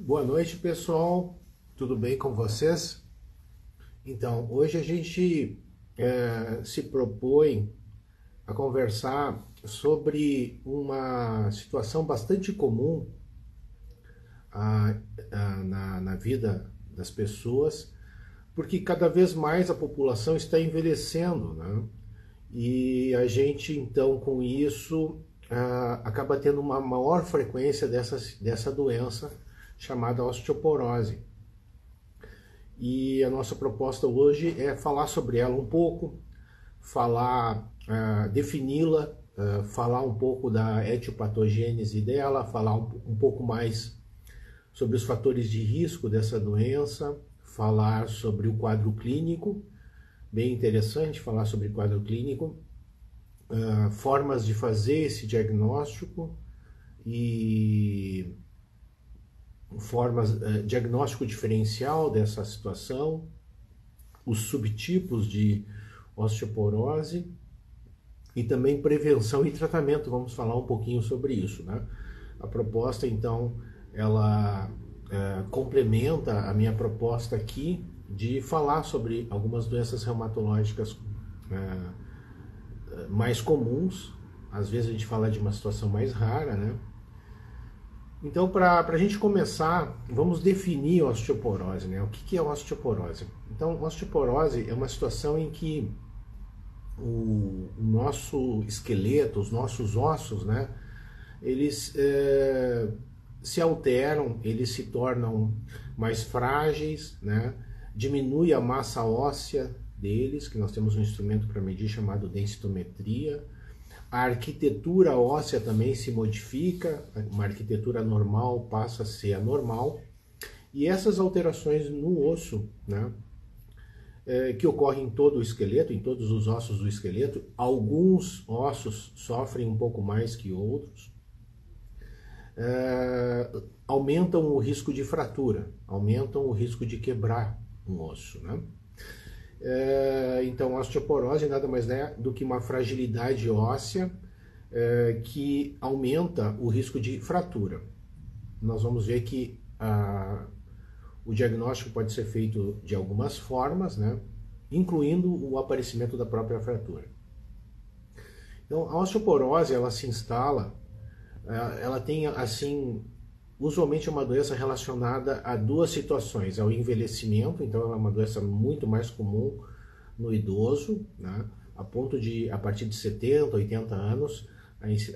Boa noite, pessoal. Tudo bem com vocês? Então, hoje a gente se propõe a conversar sobre uma situação bastante comum na vida das pessoas, porque cada vez mais a população está envelhecendo, né? E a gente, então, com isso, acaba tendo uma maior frequência dessa doença chamada osteoporose. E a nossa proposta hoje é falar sobre ela um pouco, defini-la, falar um pouco da etiopatogênese dela, falar um pouco mais sobre os fatores de risco dessa doença, falar sobre o quadro clínico, bem interessante falar sobre o quadro clínico, formas de fazer esse diagnóstico e diagnóstico diferencial dessa situação, os subtipos de osteoporose e também prevenção e tratamento. Vamos falar um pouquinho sobre isso, né? A proposta, então, ela complementa a minha proposta aqui de falar sobre algumas doenças reumatológicas mais comuns. Às vezes a gente fala de uma situação mais rara, né? Então, para a gente começar, vamos definir a osteoporose, né? O que é a osteoporose? Então, osteoporose é uma situação em que o nosso esqueleto, os nossos ossos, né? Eles se alteram, eles se tornam mais frágeis, né? Diminui a massa óssea deles, que nós temos um instrumento para medir chamado densitometria. A arquitetura óssea também se modifica, uma arquitetura normal passa a ser anormal, e essas alterações no osso, né, que ocorrem em todo o esqueleto, em todos os ossos do esqueleto, alguns ossos sofrem um pouco mais que outros, aumentam o risco de fratura, aumentam o risco de quebrar um osso, né? Então, a osteoporose nada mais é do que uma fragilidade óssea que aumenta o risco de fratura. Nós vamos ver que o diagnóstico pode ser feito de algumas formas, né, incluindo o aparecimento da própria fratura. Então, a osteoporose, ela se instala, ela tem, assim, usualmente é uma doença relacionada a duas situações, ao envelhecimento, então ela é uma doença muito mais comum no idoso, né? A ponto de, a partir de 70, 80 anos,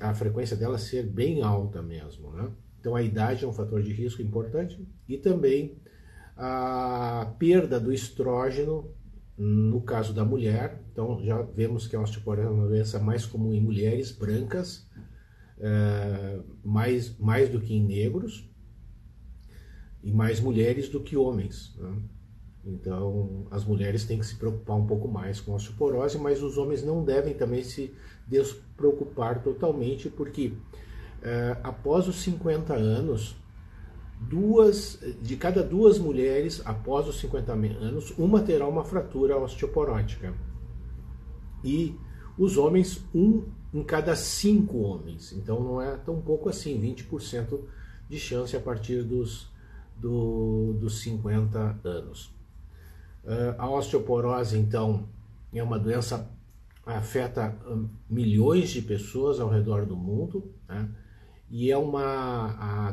a frequência dela ser bem alta mesmo, né? Então a idade é um fator de risco importante e também a perda do estrógeno no caso da mulher. Então já vemos que a osteoporose é uma doença mais comum em mulheres brancas, mais do que em negros, e mais mulheres do que homens, né? Então as mulheres têm que se preocupar um pouco mais com a osteoporose, mas os homens não devem também se despreocupar totalmente, porque após os 50 anos, de cada duas mulheres após os 50 anos, uma terá uma fratura osteoporótica. E os homens, em cada 5 homens. Então não é tão pouco assim, 20% de chance a partir dos 50 anos. A osteoporose, então, é uma doença que afeta milhões de pessoas ao redor do mundo, né? E é uma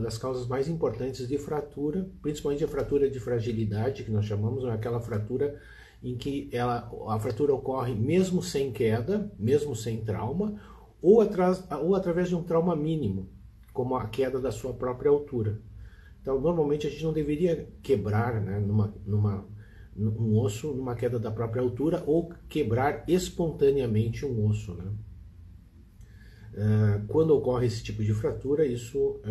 das causas mais importantes de fratura, principalmente a fratura de fragilidade, que nós chamamos, é aquela fratura em que a fratura ocorre mesmo sem queda, mesmo sem trauma, ou através de um trauma mínimo, como a queda da sua própria altura. Então, normalmente a gente não deveria quebrar, né, um osso numa queda da própria altura, ou quebrar espontaneamente um osso, né? Quando ocorre esse tipo de fratura, isso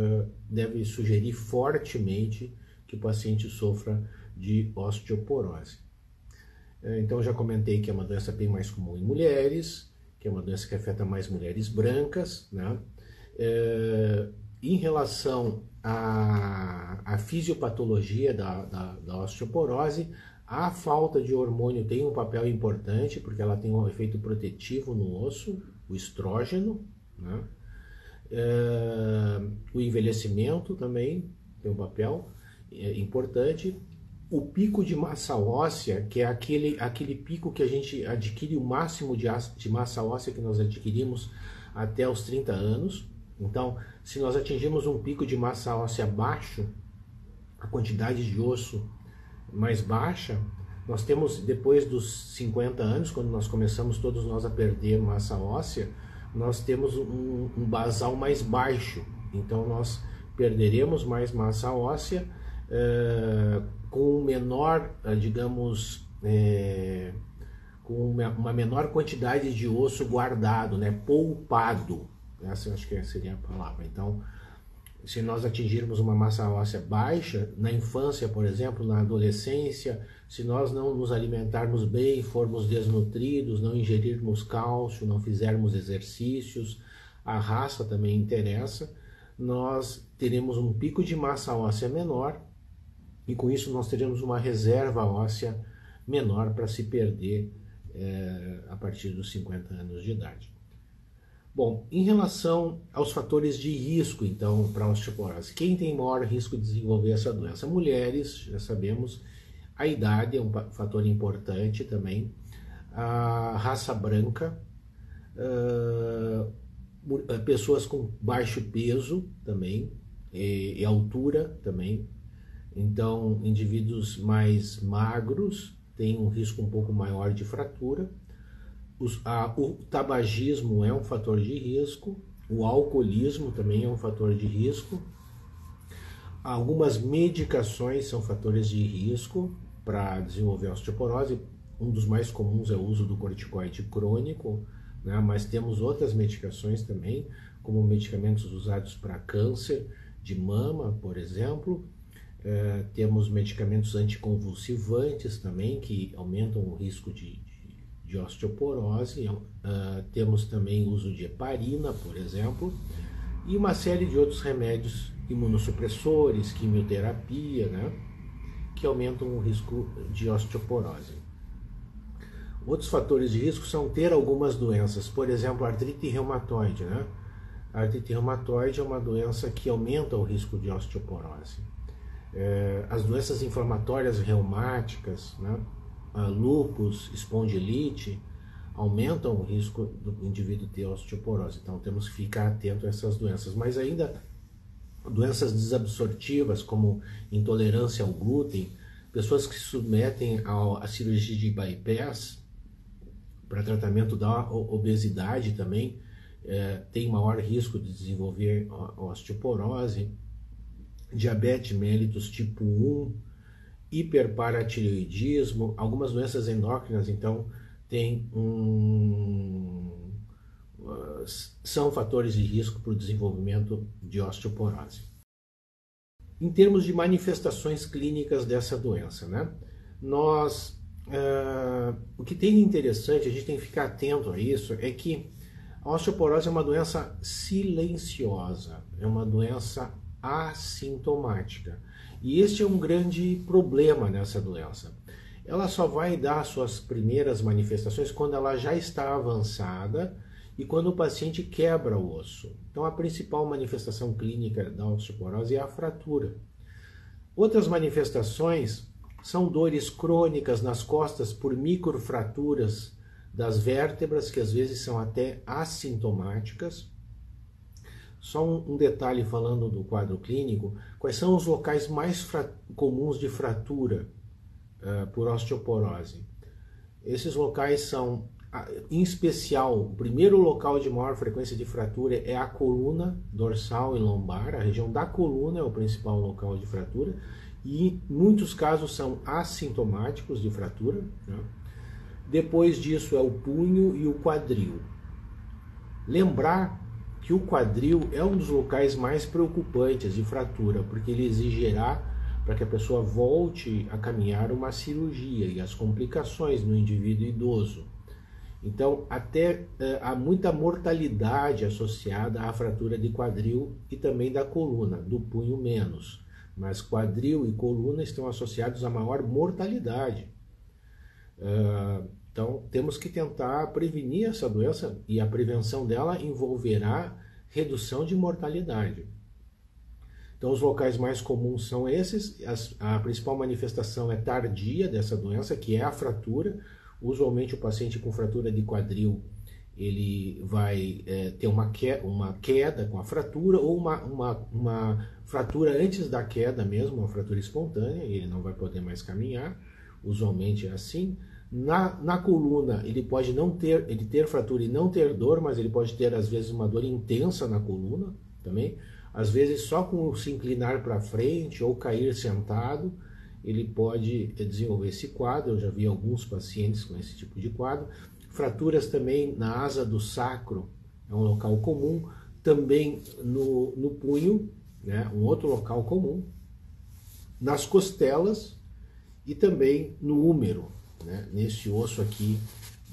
deve sugerir fortemente que o paciente sofra de osteoporose. Então, já comentei que é uma doença bem mais comum em mulheres, que é uma doença que afeta mais mulheres brancas, né? Em relação à fisiopatologia da osteoporose, a falta de hormônio tem um papel importante, porque ela tem um efeito protetivo no osso, o estrógeno, né? O envelhecimento também tem um papel importante. O pico de massa óssea, que é aquele pico que a gente adquire o máximo de massa óssea que nós adquirimos até os 30 anos. Então, se nós atingirmos um pico de massa óssea baixo, a quantidade de osso mais baixa, nós temos, depois dos 50 anos, quando nós começamos todos nós a perder massa óssea, nós temos um basal mais baixo. Então, nós perderemos mais massa óssea com menor, digamos, com uma menor quantidade de osso guardado, né? Poupado. Essa eu acho que seria a palavra. Então, se nós atingirmos uma massa óssea baixa, na infância, por exemplo, na adolescência, se nós não nos alimentarmos bem, formos desnutridos, não ingerirmos cálcio, não fizermos exercícios, a raça também interessa, nós teremos um pico de massa óssea menor e com isso nós teremos uma reserva óssea menor para se perder a partir dos 50 anos de idade. Bom, em relação aos fatores de risco, então, para a osteoporose, quem tem maior risco de desenvolver essa doença? Mulheres, já sabemos, a idade é um fator importante também, a raça branca, pessoas com baixo peso também, e altura também. Então, indivíduos mais magros têm um risco um pouco maior de fratura. O tabagismo é um fator de risco, o alcoolismo também é um fator de risco. Algumas medicações são fatores de risco para desenvolver osteoporose. Um dos mais comuns é o uso do corticoide crônico, né? Mas temos outras medicações também, como medicamentos usados para câncer de mama, por exemplo. Temos medicamentos anticonvulsivantes também, que aumentam o risco de osteoporose. Temos também o uso de heparina, por exemplo, e uma série de outros remédios imunossupressores, quimioterapia, né, que aumentam o risco de osteoporose. Outros fatores de risco são ter algumas doenças, por exemplo, artrite reumatoide, né? A artrite reumatoide é uma doença que aumenta o risco de osteoporose. As doenças inflamatórias reumáticas, né? Lúpus, espondilite, aumentam o risco do indivíduo ter osteoporose. Então temos que ficar atento a essas doenças. Mas ainda doenças desabsortivas, como intolerância ao glúten, pessoas que se submetem à cirurgia de bypass para tratamento da obesidade também tem maior risco de desenvolver osteoporose. Diabetes mellitus tipo 1, hiperparatireoidismo, algumas doenças endócrinas, então, são fatores de risco para o desenvolvimento de osteoporose. Em termos de manifestações clínicas dessa doença, né? O que tem de interessante, a gente tem que ficar atento a isso, é que a osteoporose é uma doença silenciosa, é uma doença assintomática. E este é um grande problema nessa doença. Ela só vai dar suas primeiras manifestações quando ela já está avançada e quando o paciente quebra o osso. Então, a principal manifestação clínica da osteoporose é a fratura. Outras manifestações são dores crônicas nas costas por microfraturas das vértebras, que às vezes são até assintomáticas. Só um detalhe falando do quadro clínico, quais são os locais mais comuns de fratura por osteoporose? Esses locais são, em especial, o primeiro local de maior frequência de fratura é a coluna dorsal e lombar. A região da coluna é o principal local de fratura e em muitos casos são assintomáticos de fratura, né? Depois disso é o punho e o quadril. Lembrar que o quadril é um dos locais mais preocupantes de fratura, porque ele exigirá, para que a pessoa volte a caminhar, uma cirurgia e as complicações no indivíduo idoso. Então, até há muita mortalidade associada à fratura de quadril e também da coluna, do punho menos. Mas quadril e coluna estão associados a maior mortalidade. Então, temos que tentar prevenir essa doença e a prevenção dela envolverá redução de mortalidade. Então, os locais mais comuns são esses. A principal manifestação é tardia dessa doença, que é a fratura. Usualmente, o paciente com fratura de quadril, ele vai ter uma queda com a fratura, ou uma fratura antes da queda mesmo, uma fratura espontânea, e ele não vai poder mais caminhar. Usualmente é assim. Na coluna, ele pode ter fratura e não ter dor, mas ele pode ter, às vezes, uma dor intensa na coluna também. Às vezes, só com se inclinar para frente ou cair sentado, ele pode desenvolver esse quadro. Eu já vi alguns pacientes com esse tipo de quadro. Fraturas também na asa do sacro, é um local comum. Também no punho, né, um outro local comum. Nas costelas e também no úmero, né, nesse osso aqui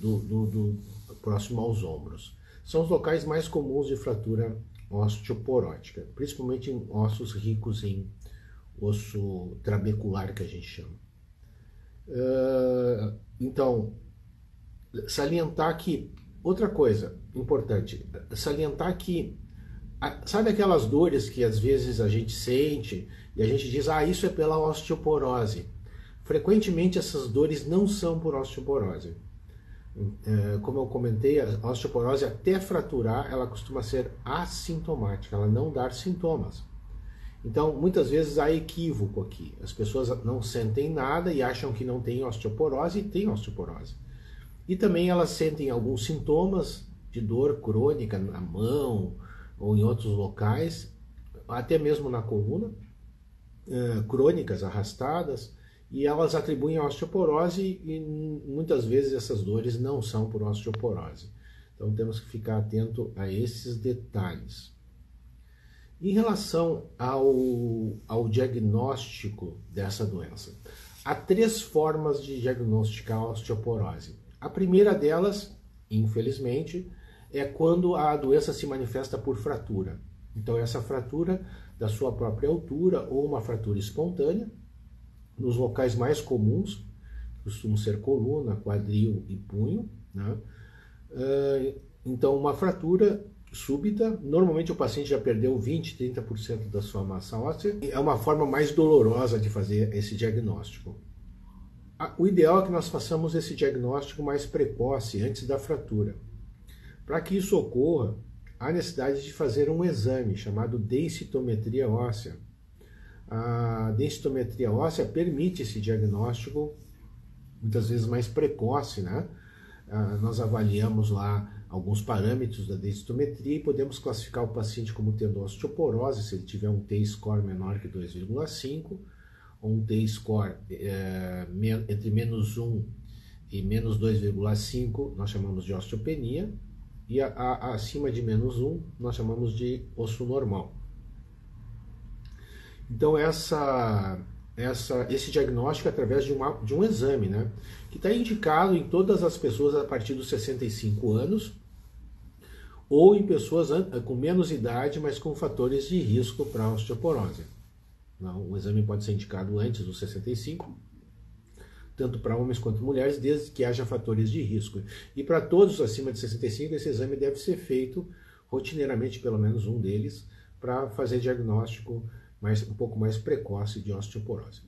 do próximo aos ombros. São os locais mais comuns de fratura osteoporótica, principalmente em ossos ricos em osso trabecular, que a gente chama. Então, salientar que, outra coisa importante, salientar que, sabe aquelas dores que às vezes a gente sente e a gente diz, isso é pela osteoporose. Frequentemente essas dores não são por osteoporose. Como eu comentei, a osteoporose, até fraturar, ela costuma ser assintomática, ela não dá sintomas. Então, muitas vezes há equívoco aqui. As pessoas não sentem nada e acham que não tem osteoporose, e tem osteoporose. E também elas sentem alguns sintomas de dor crônica na mão ou em outros locais, até mesmo na coluna, crônicas, arrastadas, e elas atribuem a osteoporose e muitas vezes essas dores não são por osteoporose. Então temos que ficar atento a esses detalhes. Em relação ao diagnóstico dessa doença, há 3 formas de diagnosticar a osteoporose. A primeira delas, infelizmente, é quando a doença se manifesta por fratura. Então essa fratura da sua própria altura ou uma fratura espontânea, nos locais mais comuns, costumam ser coluna, quadril e punho, né? Então, uma fratura súbita, normalmente o paciente já perdeu 20%, 30% da sua massa óssea, é uma forma mais dolorosa de fazer esse diagnóstico. O ideal é que nós façamos esse diagnóstico mais precoce, antes da fratura. Para que isso ocorra, há necessidade de fazer um exame chamado densitometria óssea. A densitometria óssea permite esse diagnóstico muitas vezes mais precoce, né? Nós avaliamos lá alguns parâmetros da densitometria e podemos classificar o paciente como tendo osteoporose se ele tiver um T-score menor que 2,5, ou um T-score entre -1 e -2,5 nós chamamos de osteopenia, e acima de -1 nós chamamos de osso normal. Então esse diagnóstico é através de um exame, né, que está indicado em todas as pessoas a partir dos 65 anos ou em pessoas com menos idade, mas com fatores de risco para osteoporose. Não, o exame pode ser indicado antes dos 65, tanto para homens quanto mulheres, desde que haja fatores de risco. E para todos acima de 65, esse exame deve ser feito rotineiramente, pelo menos um deles, para fazer diagnóstico um pouco mais precoce de osteoporose.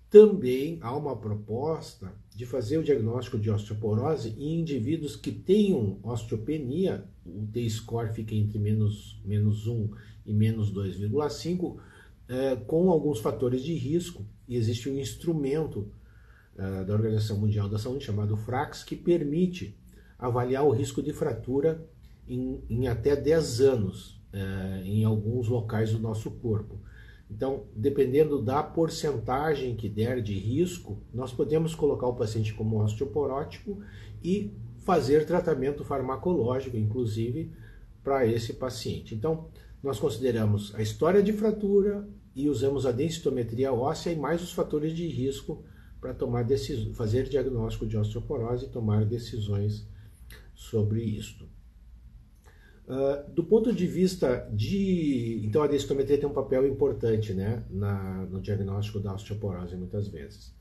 Também há uma proposta de fazer o diagnóstico de osteoporose em indivíduos que tenham osteopenia, o T-score fica entre -1 e -2,5, com alguns fatores de risco, e existe um instrumento da Organização Mundial da Saúde, chamado FRAX, que permite avaliar o risco de fratura em até 10 anos, em alguns locais do nosso corpo. Então, dependendo da porcentagem que der de risco, nós podemos colocar o paciente como osteoporótico e fazer tratamento farmacológico, inclusive, para esse paciente. Então, nós consideramos a história de fratura e usamos a densitometria óssea e mais os fatores de risco para fazer diagnóstico de osteoporose e tomar decisões sobre isto. Do ponto de vista então a densitometria tem um papel importante, né, no diagnóstico da osteoporose muitas vezes.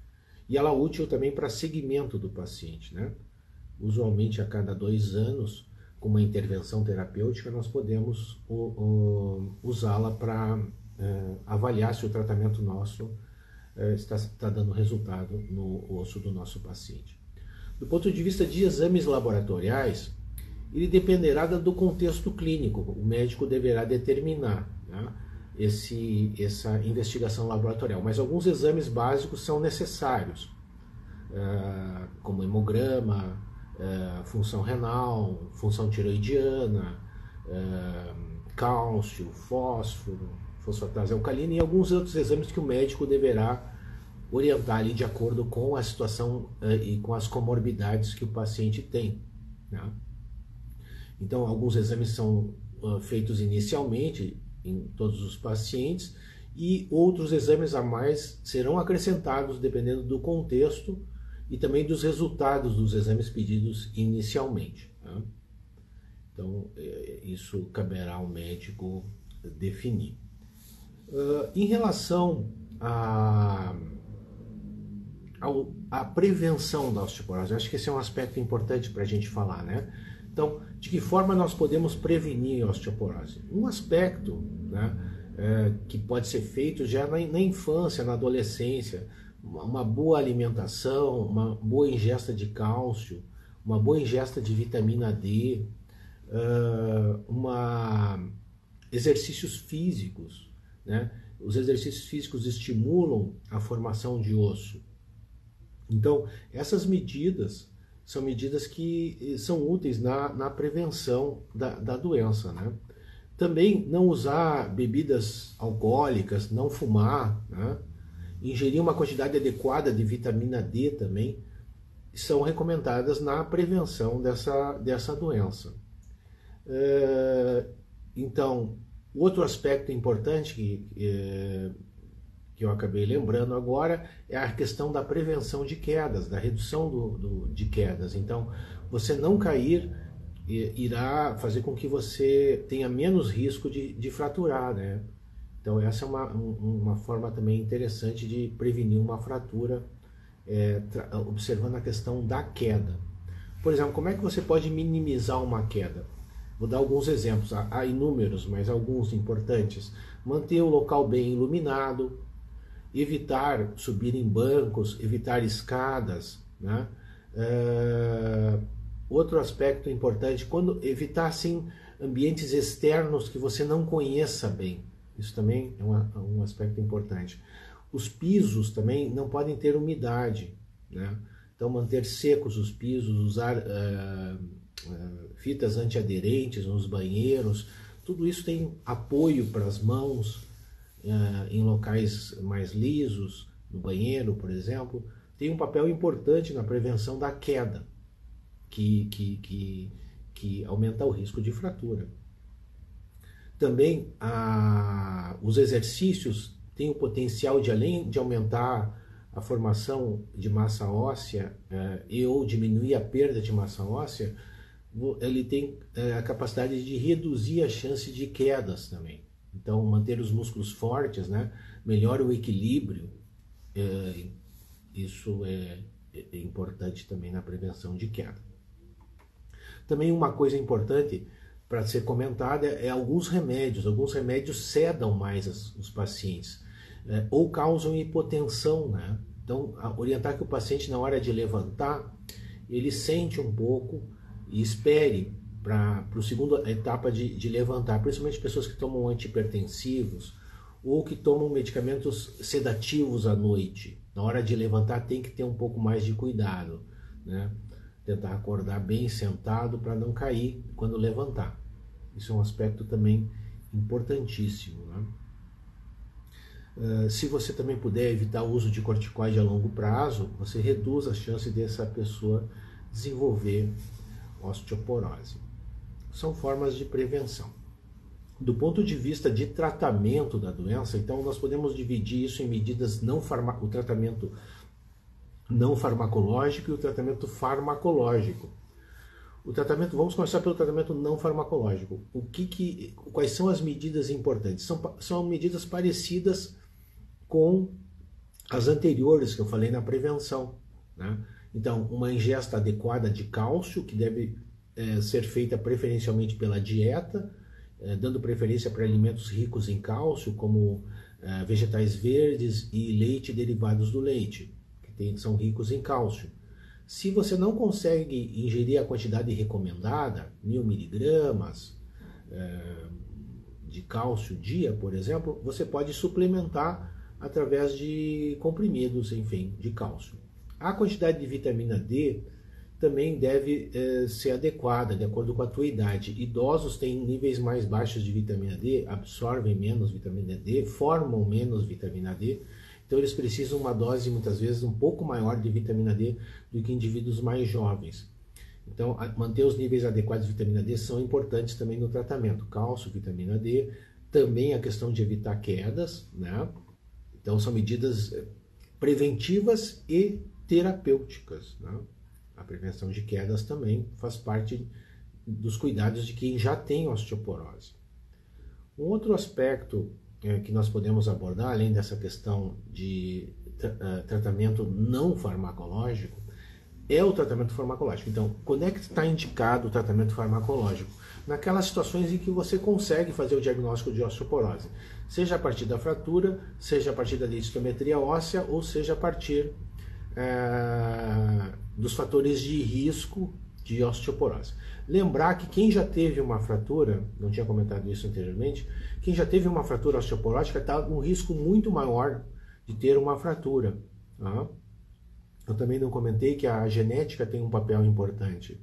E ela é útil também para seguimento do paciente, né? Usualmente a cada 2 anos com uma intervenção terapêutica, nós podemos usá-la para avaliar se o tratamento nosso está dando resultado no osso do nosso paciente. Do ponto de vista de exames laboratoriais, ele dependerá do contexto clínico. O médico deverá determinar, né, essa investigação laboratorial. Mas alguns exames básicos são necessários, como hemograma, função renal, função tiroidiana, cálcio, fósforo, fosfatase alcalina e alguns outros exames que o médico deverá orientar ali de acordo com a situação e com as comorbidades que o paciente tem, né? Então, alguns exames são feitos inicialmente em todos os pacientes e outros exames a mais serão acrescentados dependendo do contexto e também dos resultados dos exames pedidos inicialmente, né? Então, isso caberá ao médico definir. Em relação à prevenção da osteoporose, acho que esse é um aspecto importante para a gente falar, né? Então, de que forma nós podemos prevenir a osteoporose? Um aspecto, né, que pode ser feito já na infância, na adolescência, uma boa alimentação, uma boa ingesta de cálcio, uma boa ingesta de vitamina D, exercícios físicos, né? Os exercícios físicos estimulam a formação de osso. Então, essas medidas são medidas que são úteis na prevenção da doença, né? Também não usar bebidas alcoólicas, não fumar, né? Ingerir uma quantidade adequada de vitamina D também são recomendadas na prevenção dessa doença. Então, outro aspecto importante que eu acabei lembrando agora é a questão da prevenção de quedas, da redução de quedas. Então, você não cair irá fazer com que você tenha menos risco de fraturar, né? Então, essa é uma forma também interessante de prevenir uma fratura, observando a questão da queda. Por exemplo, como é que você pode minimizar uma queda? Vou dar alguns exemplos, há inúmeros, mas alguns importantes. Manter o local bem iluminado, evitar subir em bancos, evitar escadas, né? Outro aspecto importante, evitar assim, ambientes externos que você não conheça bem. Isso também é um aspecto importante. Os pisos também não podem ter umidade, né? Então manter secos os pisos, usar fitas antiaderentes nos banheiros, tudo isso tem apoio para as mãos em locais mais lisos, no banheiro, por exemplo, tem um papel importante na prevenção da queda, que aumenta o risco de fratura. Também os exercícios têm o potencial de, além de aumentar a formação de massa óssea ou diminuir a perda de massa óssea, ele tem a capacidade de reduzir a chance de quedas também. Então, manter os músculos fortes, né, melhora o equilíbrio. Isso é importante também na prevenção de queda. Também uma coisa importante para ser comentada é alguns remédios. Alguns remédios sedam mais os pacientes ou causam hipotensão, né? Então, orientar que o paciente, na hora de levantar, ele sente um pouco e espere para a segunda etapa de levantar, principalmente pessoas que tomam antihipertensivos ou que tomam medicamentos sedativos à noite. Na hora de levantar tem que ter um pouco mais de cuidado, né? Tentar acordar bem sentado para não cair quando levantar. Isso é um aspecto também importantíssimo, né? Se você também puder evitar o uso de corticoide a longo prazo, você reduz a chance dessa pessoa desenvolver osteoporose. São formas de prevenção. Do ponto de vista de tratamento da doença, então nós podemos dividir isso em medidas o tratamento não farmacológico e o tratamento farmacológico. Vamos começar pelo tratamento não farmacológico. Quais são as medidas importantes? São medidas parecidas com as anteriores que eu falei na prevenção, né? Então, uma ingesta adequada de cálcio, que deve ser feita preferencialmente pela dieta, dando preferência para alimentos ricos em cálcio, como vegetais verdes e leite derivados do leite, que são ricos em cálcio. Se você não consegue ingerir a quantidade recomendada, 1000 miligramas de cálcio dia, por exemplo, você pode suplementar através de comprimidos, enfim, de cálcio. A quantidade de vitamina D também deve ser adequada, de acordo com a tua idade. Idosos têm níveis mais baixos de vitamina D, absorvem menos vitamina D, formam menos vitamina D, então eles precisam uma dose, muitas vezes, um pouco maior de vitamina D do que indivíduos mais jovens. Então, manter os níveis adequados de vitamina D são importantes também no tratamento. Cálcio, vitamina D, também a questão de evitar quedas, né? Então, são medidas preventivas e terapêuticas, né? A prevenção de quedas também faz parte dos cuidados de quem já tem osteoporose. Um outro aspecto que nós podemos abordar, além dessa questão de tratamento não farmacológico, é o tratamento farmacológico. Então, quando é que está indicado o tratamento farmacológico? Naquelas situações em que você consegue fazer o diagnóstico de osteoporose, seja a partir da fratura, seja a partir da densitometria óssea, ou seja a partir dos fatores de risco de osteoporose. Lembrar que quem já teve uma fratura, não tinha comentado isso anteriormente, quem já teve uma fratura osteoporótica está com um risco muito maior de ter uma fratura. Tá? Eu também não comentei que a genética tem um papel importante.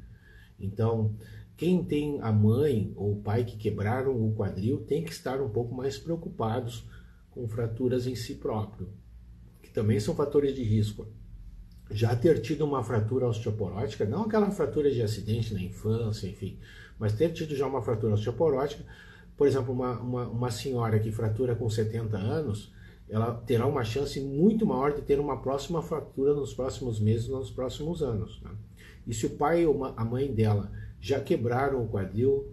Então, quem tem a mãe ou o pai que quebraram o quadril tem que estar um pouco mais preocupados com fraturas em si próprio, que também são fatores de risco. Já ter tido uma fratura osteoporótica, não aquela fratura de acidente na infância, enfim, mas ter tido já uma fratura osteoporótica, por exemplo, uma senhora que fratura com 70 anos, ela terá uma chance muito maior de ter uma próxima fratura nos próximos meses, nos próximos anos. Né? E se o pai ou a mãe dela já quebraram o quadril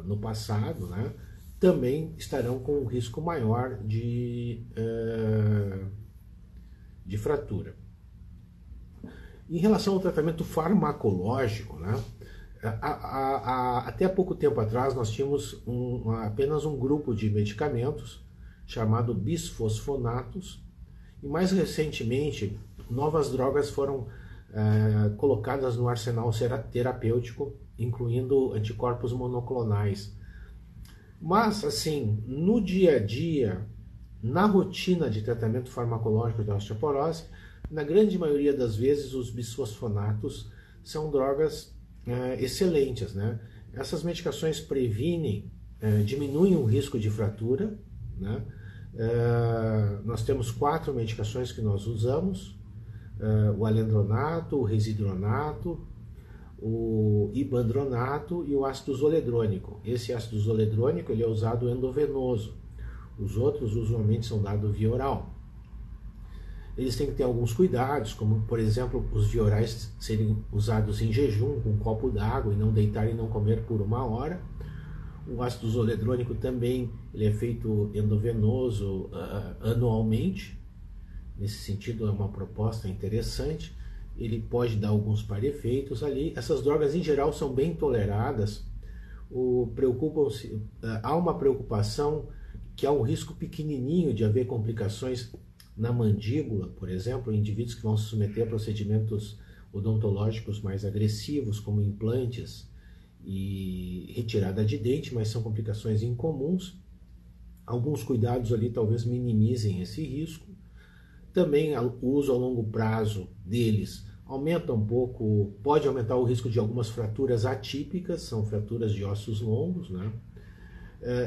no passado, né, também estarão com um risco maior de fratura. Em relação ao tratamento farmacológico, né, até há pouco tempo atrás nós tínhamos apenas um grupo de medicamentos chamado bisfosfonatos, e mais recentemente novas drogas foram colocadas no arsenal terapêutico, incluindo anticorpos monoclonais. Mas, assim, no dia a dia, na rotina de tratamento farmacológico da osteoporose, na grande maioria das vezes os bisfosfonatos são drogas excelentes, né? Essas medicações previnem, diminuem o risco de fratura, né? Nós temos 4 medicações que nós usamos, o alendronato, o residronato, o ibandronato e o ácido zoledrônico. Esse ácido zoledrônico ele é usado endovenoso, os outros usualmente são dados via oral. Eles têm que ter alguns cuidados, como por exemplo os via orais serem usados em jejum com um copo d'água e não deitar e não comer por 1 hora. O ácido zoledrônico também ele é feito endovenoso anualmente. Nesse sentido é uma proposta interessante. Ele pode dar alguns parefeitos ali. Essas drogas em geral são bem toleradas. Há uma preocupação que há um risco pequenininho de haver complicações na mandíbula, por exemplo, indivíduos que vão se submeter a procedimentos odontológicos mais agressivos, como implantes e retirada de dente, mas são complicações incomuns. Alguns cuidados ali talvez minimizem esse risco. Também o uso a longo prazo deles aumenta um pouco, pode aumentar o risco de algumas fraturas atípicas, são fraturas de ossos longos, né?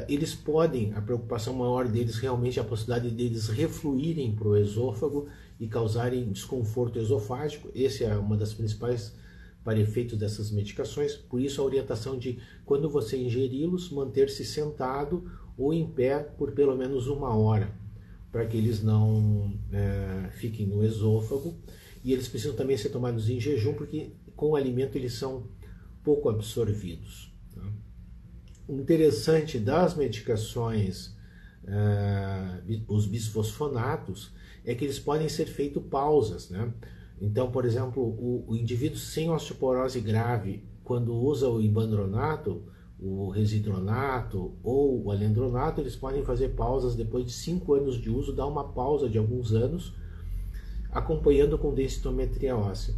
Eles podem, a preocupação maior deles realmente é a possibilidade deles refluírem para o esôfago e causarem desconforto esofágico. Esse é uma das principais parefeitos dessas medicações, por isso a orientação de, quando você ingeri-los, manter-se sentado ou em pé por pelo menos 1 hora, para que eles não fiquem no esôfago. E eles precisam também ser tomados em jejum, porque com o alimento eles são pouco absorvidos. Tá? O interessante das medicações, os bisfosfonatos, é que eles podem ser feitos pausas, né? Então, por exemplo, o indivíduo sem osteoporose grave, quando usa o ibandronato, o residronato ou o alendronato, eles podem fazer pausas depois de 5 anos de uso, dar uma pausa de alguns anos, acompanhando com densitometria óssea.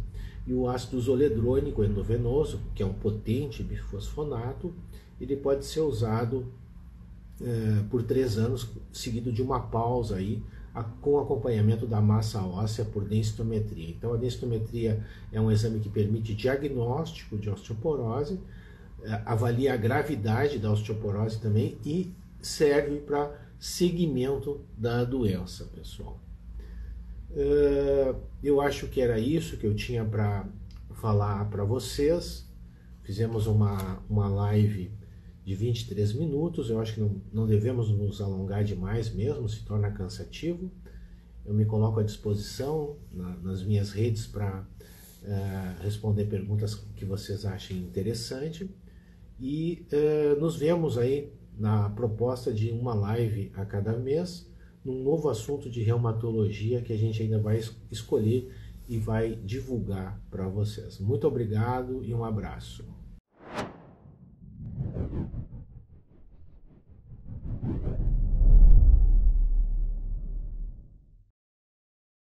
E o ácido zoledrônico endovenoso, que é um potente bifosfonato, ele pode ser usado por 3 anos, seguido de uma pausa aí, com acompanhamento da massa óssea por densitometria. Então a densitometria é um exame que permite diagnóstico de osteoporose, avalia a gravidade da osteoporose também e serve para seguimento da doença, pessoal. Eu acho que era isso que eu tinha para falar para vocês. Fizemos uma live de 23 minutos, eu acho que não devemos nos alongar demais mesmo, se torna cansativo. Eu me coloco à disposição nas minhas redes para responder perguntas que vocês achem interessante. E nos vemos aí na proposta de uma live a cada mês, num novo assunto de reumatologia que a gente ainda vai escolher e vai divulgar para vocês. Muito obrigado e um abraço.